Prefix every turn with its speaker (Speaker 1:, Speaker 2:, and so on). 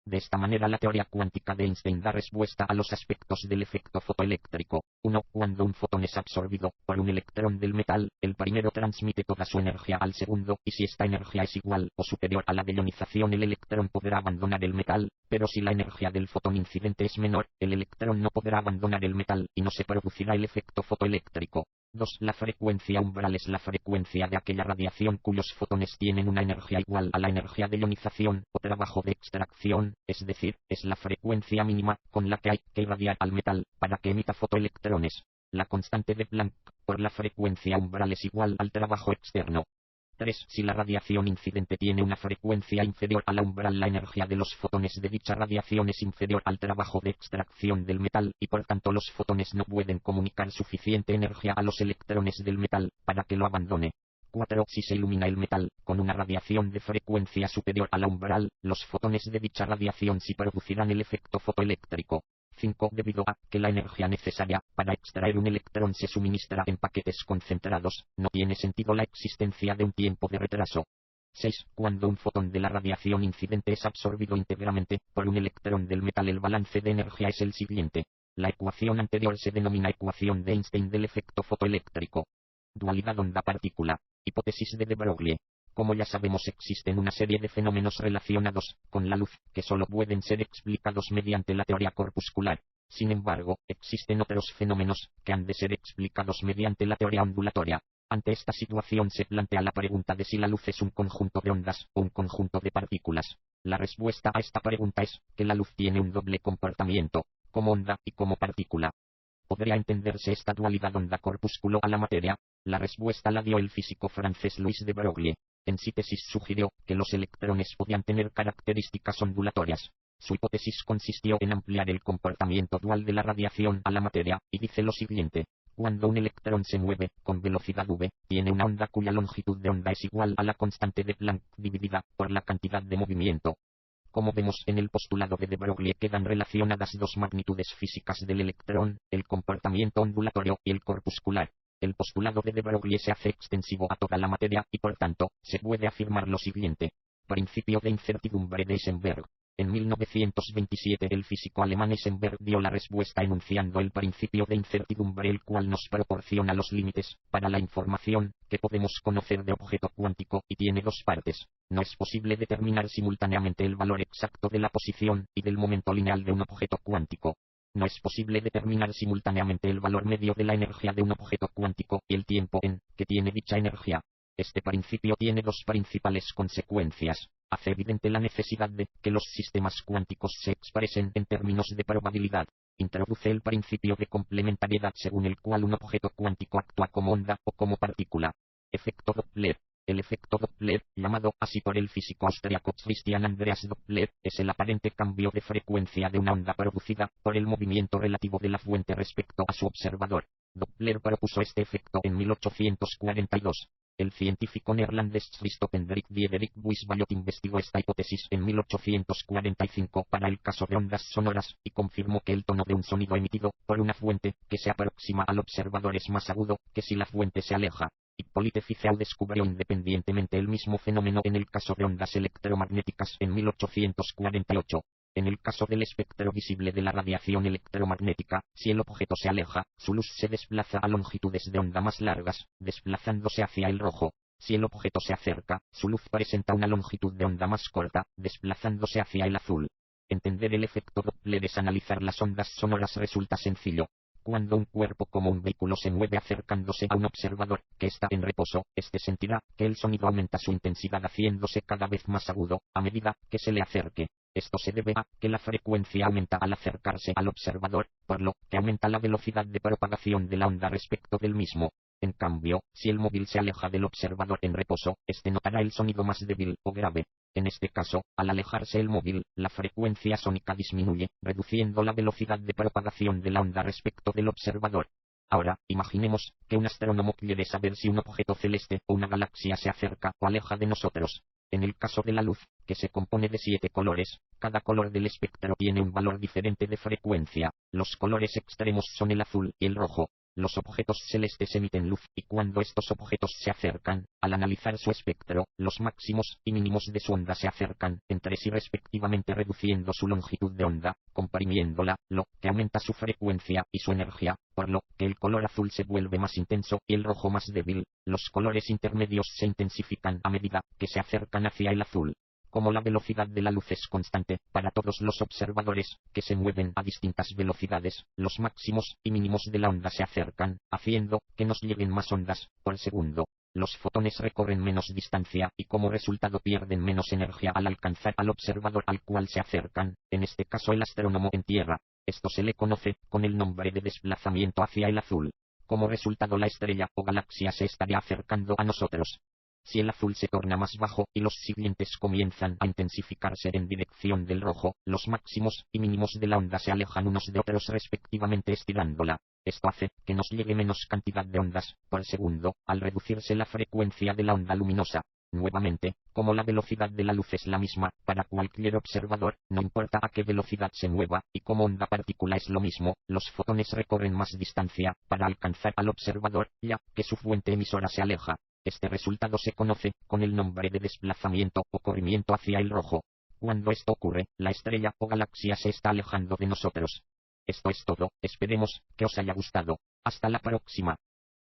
Speaker 1: De esta manera la teoría cuántica de Einstein da respuesta a los aspectos del efecto fotoeléctrico. 1. Cuando un fotón es absorbido por un electrón del metal, el primero transmite toda su energía al segundo, y si esta energía es igual o superior a la de ionización, el electrón podrá abandonar el metal, pero si la energía del fotón incidente es menor, el electrón no podrá abandonar el metal, y no se producirá el efecto fotoeléctrico. 2. La frecuencia umbral es la frecuencia de aquella radiación cuyos fotones tienen una energía igual a la energía de ionización o trabajo de extracción, es decir, es la frecuencia mínima con la que hay que irradiar al metal para que emita fotoelectrones. La constante de Planck por la frecuencia umbral es igual al trabajo externo. 3. Si la radiación incidente tiene una frecuencia inferior a la umbral, la energía de los fotones de dicha radiación es inferior al trabajo de extracción del metal, y por tanto los fotones no pueden comunicar suficiente energía a los electrones del metal para que lo abandone. 4. Si se ilumina el metal con una radiación de frecuencia superior a la umbral, los fotones de dicha radiación sí producirán el efecto fotoeléctrico. 5. Debido a que la energía necesaria para extraer un electrón se suministra en paquetes concentrados, no tiene sentido la existencia de un tiempo de retraso. 6. Cuando un fotón de la radiación incidente es absorbido íntegramente por un electrón del metal, el balance de energía es el siguiente. La ecuación anterior se denomina ecuación de Einstein del efecto fotoeléctrico. Dualidad onda-partícula. Hipótesis de de Broglie. Como ya sabemos, existen una serie de fenómenos relacionados con la luz que solo pueden ser explicados mediante la teoría corpuscular. Sin embargo, existen otros fenómenos que han de ser explicados mediante la teoría ondulatoria. Ante esta situación se plantea la pregunta de si la luz es un conjunto de ondas o un conjunto de partículas. La respuesta a esta pregunta es que la luz tiene un doble comportamiento, como onda y como partícula. ¿Podría entenderse esta dualidad onda-corpúsculo a la materia? La respuesta la dio el físico francés Louis de Broglie. En síntesis sugirió que los electrones podían tener características ondulatorias. Su hipótesis consistió en ampliar el comportamiento dual de la radiación a la materia, y dice lo siguiente. Cuando un electrón se mueve con velocidad v, tiene una onda cuya longitud de onda es igual a la constante de Planck dividida por la cantidad de movimiento. Como vemos en el postulado de de Broglie, quedan relacionadas dos magnitudes físicas del electrón, el comportamiento ondulatorio y el corpuscular. El postulado de de Broglie se hace extensivo a toda la materia y por tanto, se puede afirmar lo siguiente. Principio de incertidumbre de Heisenberg. En 1927 el físico alemán Heisenberg dio la respuesta enunciando el principio de incertidumbre, el cual nos proporciona los límites para la información que podemos conocer de objeto cuántico, y tiene dos partes. No es posible determinar simultáneamente el valor exacto de la posición y del momento lineal de un objeto cuántico. No es posible determinar simultáneamente el valor medio de la energía de un objeto cuántico y el tiempo en que tiene dicha energía. Este principio tiene dos principales consecuencias. Hace evidente la necesidad de que los sistemas cuánticos se expresen en términos de probabilidad. Introduce el principio de complementariedad según el cual un objeto cuántico actúa como onda o como partícula. Efecto Doppler. El efecto Doppler, llamado así por el físico austriaco Christian Andreas Doppler, es el aparente cambio de frecuencia de una onda producida por el movimiento relativo de la fuente respecto a su observador. Doppler propuso este efecto en 1842. El científico neerlandés Christophe Diederik Buys-Ballot investigó esta hipótesis en 1845 para el caso de ondas sonoras, y confirmó que el tono de un sonido emitido por una fuente que se aproxima al observador es más agudo que si la fuente se aleja. Hippolyte Fizeau descubrió independientemente el mismo fenómeno en el caso de ondas electromagnéticas en 1848. En el caso del espectro visible de la radiación electromagnética, si el objeto se aleja, su luz se desplaza a longitudes de onda más largas, desplazándose hacia el rojo. Si el objeto se acerca, su luz presenta una longitud de onda más corta, desplazándose hacia el azul. Entender el efecto Doppler es analizar las ondas sonoras resulta sencillo. Cuando un cuerpo como un vehículo se mueve acercándose a un observador que está en reposo, este sentirá que el sonido aumenta su intensidad haciéndose cada vez más agudo a medida que se le acerque. Esto se debe a que la frecuencia aumenta al acercarse al observador, por lo que aumenta la velocidad de propagación de la onda respecto del mismo. En cambio, si el móvil se aleja del observador en reposo, este notará el sonido más débil o grave. En este caso, al alejarse el móvil, la frecuencia sónica disminuye, reduciendo la velocidad de propagación de la onda respecto del observador. Ahora, imaginemos que un astrónomo quiere saber si un objeto celeste o una galaxia se acerca o aleja de nosotros. En el caso de la luz, que se compone de 7 colores, cada color del espectro tiene un valor diferente de frecuencia. Los colores extremos son el azul y el rojo. Los objetos celestes emiten luz, y cuando estos objetos se acercan, al analizar su espectro, los máximos y mínimos de su onda se acercan entre sí respectivamente, reduciendo su longitud de onda, comprimiéndola, lo que aumenta su frecuencia y su energía, por lo que el color azul se vuelve más intenso y el rojo más débil. Los colores intermedios se intensifican a medida que se acercan hacia el azul. Como la velocidad de la luz es constante para todos los observadores, que se mueven a distintas velocidades, los máximos y mínimos de la onda se acercan, haciendo que nos lleguen más ondas por segundo. Los fotones recorren menos distancia y como resultado pierden menos energía al alcanzar al observador al cual se acercan, en este caso el astrónomo en tierra. Esto se le conoce con el nombre de desplazamiento hacia el azul. Como resultado, la estrella o galaxia se estaría acercando a nosotros. Si el azul se torna más bajo y los siguientes comienzan a intensificarse en dirección del rojo, los máximos y mínimos de la onda se alejan unos de otros respectivamente, estirándola. Esto hace que nos llegue menos cantidad de ondas por segundo, al reducirse la frecuencia de la onda luminosa. Nuevamente, como la velocidad de la luz es la misma para cualquier observador, no importa a qué velocidad se mueva, y como onda partícula es lo mismo, los fotones recorren más distancia para alcanzar al observador, ya que su fuente emisora se aleja. Este resultado se conoce con el nombre de desplazamiento o corrimiento hacia el rojo. Cuando esto ocurre, la estrella o galaxia se está alejando de nosotros. Esto es todo, esperemos que os haya gustado. Hasta la próxima.